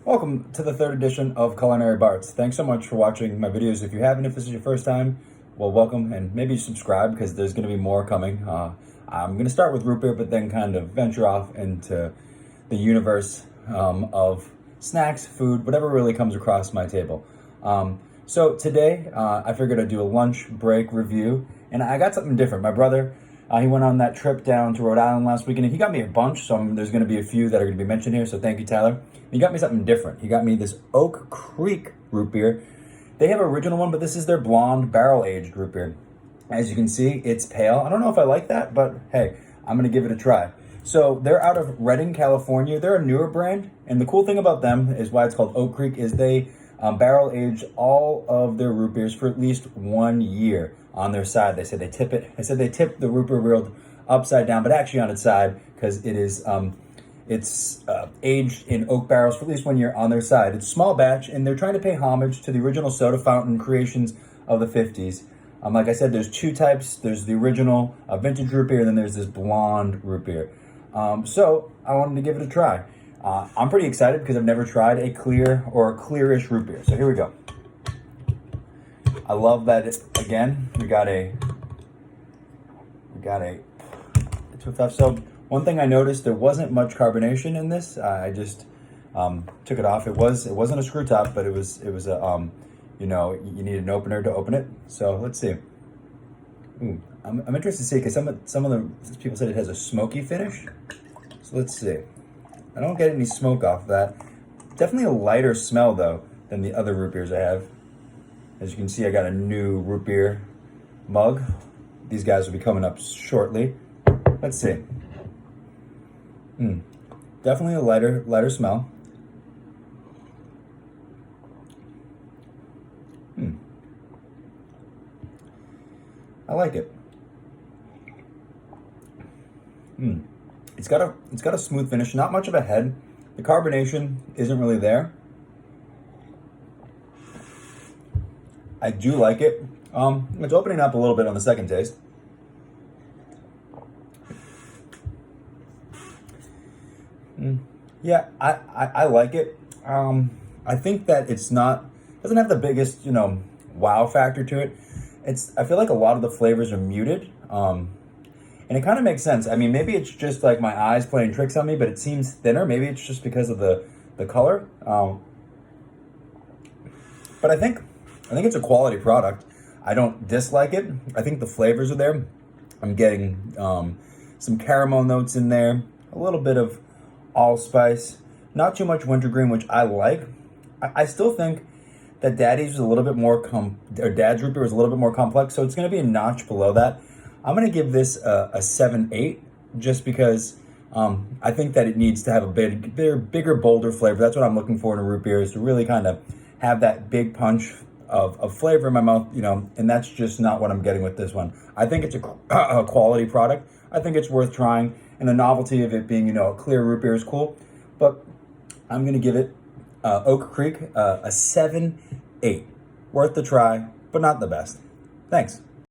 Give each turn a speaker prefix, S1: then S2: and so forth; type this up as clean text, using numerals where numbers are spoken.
S1: Welcome to the third edition of Culinary Bards. Thanks so much for watching my videos. If you haven't, if this is your first time, well, welcome, and maybe subscribe because there's going to be more coming. I'm going to start with root beer, but then kind of venture off into the universe of snacks, food, whatever really comes across my table. So today, I figured I'd do a lunch break review, and I got something different. My brother, he went on that trip down to Rhode Island last weekend, and he got me a bunch, so there's going to be a few that are going to be mentioned here, so thank you, Tyler. He got me something different. He got me this Oak Creek root beer. They have an original one, but this is their blonde barrel-aged root beer. As you can see, it's pale. I don't know if I like that, but hey, I'm going to give it a try. So they're out of Redding, California. They're a newer brand, and the cool thing about them is why it's called Oak Creek is they barrel age all of their root beers for at least 1 year on their side. They said they tip it. I said they tip the root beer world upside down, but actually on its side because it is it's aged in oak barrels for at least 1 year on their side. It's small batch, and they're trying to pay homage to the original soda fountain creations of the 50s. Like I said, there's two types. There's the original vintage root beer, and then there's this blonde root beer. So I wanted to give it a try. I'm pretty excited because I've never tried a clear or a clearish root beer. So here we go. I love that, again, we got a 2.5. So one thing I noticed, there wasn't much carbonation in this. I just took it off. It wasn't a screw top, but it was a, you know, you need an opener to open it. So let's see. Ooh, I'm interested to see because some of the people said it has a smoky finish. So let's see. I don't get any smoke off that. Definitely a lighter smell though than the other root beers I have. As you can see, I got a new root beer mug. These guys will be coming up shortly. Let's see. Definitely a lighter smell. I like it. It's got a smooth finish, not much of a head. The carbonation isn't really there. I do like it. It's opening up a little bit on the second taste. Yeah, I like it. I think that doesn't have the biggest, wow factor to it. I feel like a lot of the flavors are muted. And it kind of makes sense. I mean, maybe it's just like my eyes playing tricks on me, but it seems thinner. Maybe it's just because of the color. But I think it's a quality product. I don't dislike it. I think the flavors are there. I'm getting some caramel notes in there, a little bit of allspice, not too much wintergreen, which I like. I still think that Daddy's was a little bit more Dad's root beer was a little bit more complex, so it's going to be a notch below that. I'm going to give this a 7-8 just because I think that it needs to have a bigger, bolder flavor. That's what I'm looking for in a root beer, is to really kind of have that big punch of flavor in my mouth, and that's just not what I'm getting with this one. I think it's a quality product. I think it's worth trying, and the novelty of it being, a clear root beer is cool. But I'm going to give it Oak Creek a 7-8. Worth the try, but not the best. Thanks.